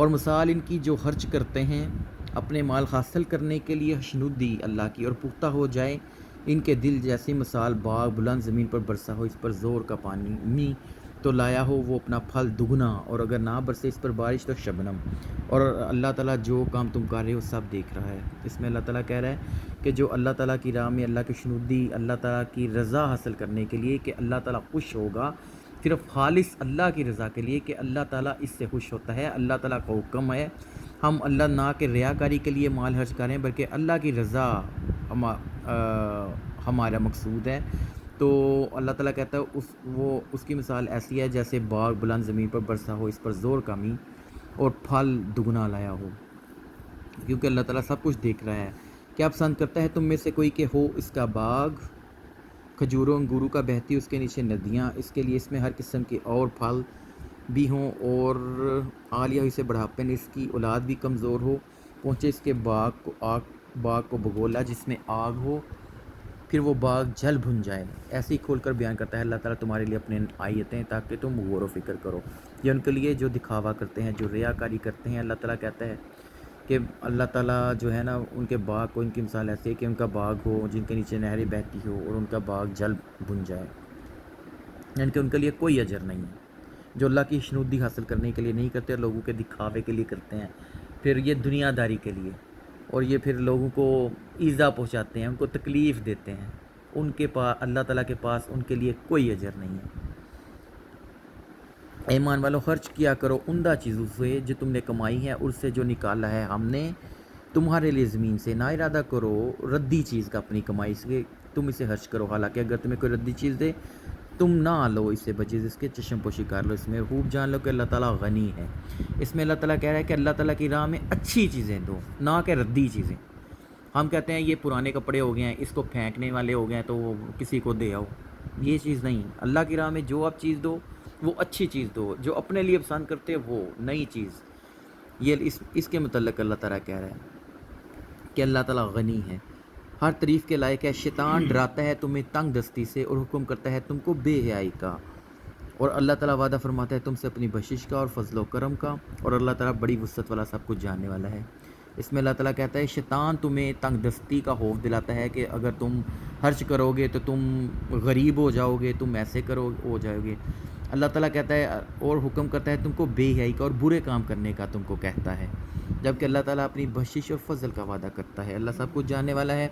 اور مثال ان کی جو خرچ کرتے ہیں اپنے مال حاصل کرنے کے لیے خشنودی اللہ کی، اور پختہ ہو جائے ان کے دل جیسی مثال باغ بلند زمین پر برسا ہو، اس پر زور کا پانی تو لایا ہو وہ اپنا پھل دگنا، اور اگر نہ برسے اس پر بارش تو شبنم، اور اللہ تعالیٰ جو کام تم کر رہے ہو سب دیکھ رہا ہے۔ اس میں اللہ تعالیٰ کہہ رہا ہے کہ جو اللہ تعالیٰ کی راہ میں اللہ کی شنودی، اللہ تعالیٰ کی رضا حاصل کرنے کے لیے کہ اللہ تعالیٰ خوش ہوگا، صرف خالص اللہ کی رضا کے لیے کہ اللہ تعالیٰ اس سے خوش ہوتا ہے، اللہ تعالیٰ کا حکم ہے، ہم اللہ نہ کہ ریاکاری کے لیے مال خرچ کریں بلکہ اللہ کی رضا ہمارا مقصود ہے۔ تو اللہ تعالیٰ کہتا ہے اس کی مثال ایسی ہے جیسے باغ بلند زمین پر برسا ہو، اس پر زور کا می اور پھل دگنا لایا ہو، کیونکہ اللہ تعالیٰ سب کچھ دیکھ رہا ہے۔ کیا پسند کرتا ہے تم میں سے کوئی کہ ہو اس کا باغ کھجوروں انگوروں کا بہتی اس کے نیچے ندیاں، اس کے لیے اس میں ہر قسم کے اور پھل بھی ہوں، اور عالیہ اسے بڑھاپے میں اس کی اولاد بھی کمزور ہو، پہنچے اس کے باغ کو بگولا جس میں آگ ہو، پھر وہ باغ جل بھن جائے۔ ایسے ہی کھول کر بیان کرتا ہے اللہ تعالیٰ تمہارے لیے اپنے آیتیں تاکہ تم غور و فکر کرو۔ یہ ان کے لیے جو دکھاوا کرتے ہیں، جو ریاکاری کرتے ہیں، اللہ تعالیٰ کہتا ہے کہ اللہ تعالیٰ جو ہے نا ان کے باغ کو، ان کی مثال ایسی ہے کہ ان کا باغ ہو جن کے نیچے نہریں بہتی ہو اور ان کا باغ جل بھن جائے، یعنی کہ ان کے لیے کوئی اجر نہیں ہے۔ جو اللہ کی شنودی حاصل کرنے کے لیے نہیں کرتے، لوگوں کے دکھاوے کے لیے کرتے ہیں، پھر یہ دنیا داری کے لیے، اور یہ پھر لوگوں کو ایذا پہنچاتے ہیں، ان کو تکلیف دیتے ہیں، ان کے پاس اللہ تعالیٰ کے پاس ان کے لیے کوئی اجر نہیں ہے۔ ایمان والوں خرچ کیا کرو عمدہ چیزوں سے جو تم نے کمائی ہے، اور سے جو نکالا ہے ہم نے تمہارے لیے زمین سے، نہ ارادہ کرو ردی چیز کا اپنی کمائی سے تم اسے خرچ کرو، حالانکہ اگر تمہیں کوئی ردی چیز دے تم نہ لو اس سے بچے جس کے چشم پوشی کر لو، اس میں خوب جان لو کہ اللہ تعالیٰ غنی ہے۔ اس میں اللہ تعالیٰ کہہ رہا ہے کہ اللہ تعالیٰ کی راہ میں اچھی چیزیں دو، نہ کہ ردی چیزیں۔ ہم کہتے ہیں یہ پرانے کپڑے ہو گئے ہیں، اس کو پھینکنے والے ہو گئے ہیں تو وہ کسی کو دے آؤ، یہ چیز نہیں۔ اللہ کی راہ میں جو آپ چیز دو وہ اچھی چیز دو، جو اپنے لیے پسند کرتے وہ نئی چیز۔ یہ اس کے متعلق اللہ تعالیٰ کہہ رہا ہے کہ اللہ تعالیٰ غنی ہے، ہر تعریف کے لائق ہے۔ شیطان ڈراتا ہے تمہیں تنگ دستی سے اور حکم کرتا ہے تم کو بے حیائی کا، اور اللہ تعالیٰ وعدہ فرماتا ہے تم سے اپنی بخشش کا اور فضل و کرم کا، اور اللہ تعالیٰ بڑی وسعت والا سب کچھ جاننے والا ہے۔ اس میں اللہ تعالیٰ کہتا ہے شیطان تمہیں تنگ دستی کا خوف دلاتا ہے کہ اگر تم خرچ کرو گے تو تم غریب ہو جاؤ گے، تم ایسے ہو جاؤ گے۔ اللہ تعالیٰ کہتا ہے اور حکم کرتا ہے تم کو بے حیائی کا اور برے کام کرنے کا تم کو کہتا ہے، جبکہ اللہ تعالیٰ اپنی بخشش اور فضل کا وعدہ کرتا ہے۔ اللہ سب کچھ جاننے والا ہے،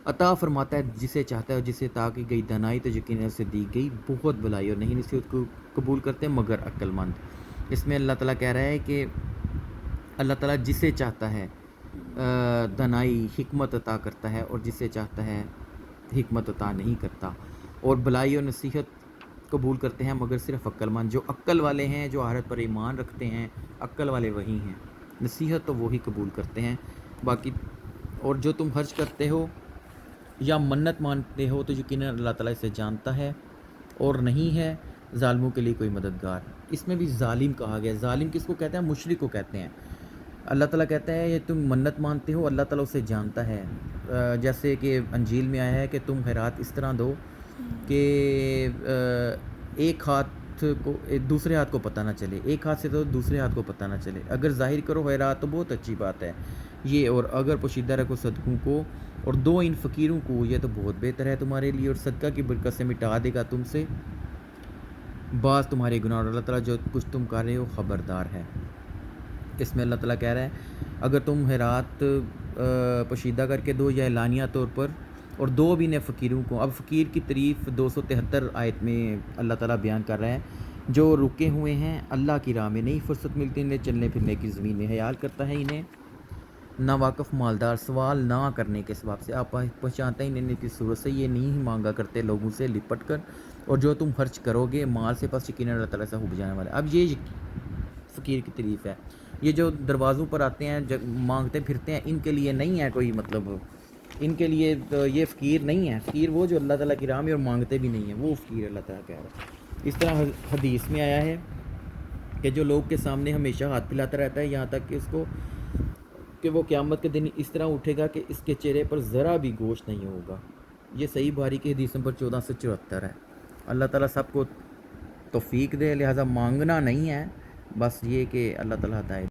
عطا فرماتا ہے جسے چاہتا ہے، اور جسے عطا کی گئی دانائی تو یقیناً اسے دی گئی بہت بھلائی، اور نہیں نصیحت کو قبول کرتے مگر عقل مند۔ اس میں اللہ تعالیٰ کہہ رہا ہے کہ اللہ تعالیٰ جسے چاہتا ہے دانائی حکمت عطا کرتا ہے، اور جسے چاہتا ہے حکمت عطا نہیں کرتا، اور بھلائی اور نصیحت قبول کرتے ہیں مگر صرف عقل مند۔ جو عقل والے ہیں، جو آخرت پر ایمان رکھتے ہیں، عقل والے وہی ہیں، نصیحت تو وہی قبول کرتے ہیں۔ باقی اور جو تم خرچ کرتے ہو یا منت مانتے ہو تو یقیناً اللہ تعالیٰ اسے جانتا ہے، اور نہیں ہے ظالموں کے لیے کوئی مددگار۔ اس میں بھی ظالم کہا گیا، ظالم کس کو کہتے ہیں؟ مشرک کو کہتے ہیں۔ اللہ تعالیٰ کہتا ہے یہ تم منت مانتے ہو، اللہ تعالیٰ اسے جانتا ہے، جیسے کہ انجیل میں آیا ہے کہ تم خیرات اس طرح دو کہ ایک ہاتھ کو دوسرے ہاتھ کو پتہ نہ چلے، ایک ہاتھ سے دو دوسرے ہاتھ کو پتہ نہ چلے۔ اگر ظاہر کرو خیرات تو بہت اچھی بات ہے یہ، اور اگر پوشیدہ رکھو صدقوں کو اور دو ان فقیروں کو، یہ تو بہت بہتر ہے تمہارے لیے، اور صدقہ کی برکت سے مٹا دے گا تم سے بعض تمہارے گناہ، اور اللہ تعالیٰ جو کچھ تم کر رہے ہو خبردار ہے۔ اس میں اللہ تعالیٰ کہہ رہا ہے اگر تم خیرات پوشیدہ کر کے دو یا اعلانیہ طور پر، اور دو بھی نے فقیروں کو۔ اب فقیر کی تعریف 273 آیت میں اللہ تعالیٰ بیان کر رہا ہے، جو رکے ہوئے ہیں اللہ کی راہ میں، نہیں فرصت ملتی انہیں چلنے پھرنے کی، زمین میں خیال کرتا ہے انہیں ناواقف مالدار، سوال نہ کرنے کے سبب سے آپ پہچانتے ہیں انہیں کی صورت سے، یہ نہیں مانگا کرتے لوگوں سے لپٹ کر، اور جو تم خرچ کرو گے مال سے پس یقیناً اللہ تعالیٰ سے ہو جانے والا ہے۔ اب یہ فقیر کی تعریف ہے، یہ جو دروازوں پر آتے ہیں مانگتے پھرتے ہیں، ان کے لیے نہیں ہے کوئی مطلب، ان کے لیے تو یہ فقیر نہیں ہے۔ فقیر وہ جو اللہ تعالیٰ کی راہ میں اور مانگتے بھی نہیں ہیں، وہ فقیر اللہ تعالیٰ کہہ رہا ہے۔ اس طرح حدیث میں آیا ہے کہ جو لوگ کے سامنے ہمیشہ ہاتھ پھیلاتا رہتا ہے یہاں تک کہ اس کو کہ وہ قیامت کے دن اس طرح اٹھے گا کہ اس کے چہرے پر ذرا بھی گوشت نہیں ہوگا۔ یہ صحیح بخاری کی حدیث نمبر 1474 ہے۔ اللہ تعالیٰ سب کو توفیق دے، لہٰذا مانگنا نہیں ہے، بس یہ کہ اللہ تعالیٰ ہدایت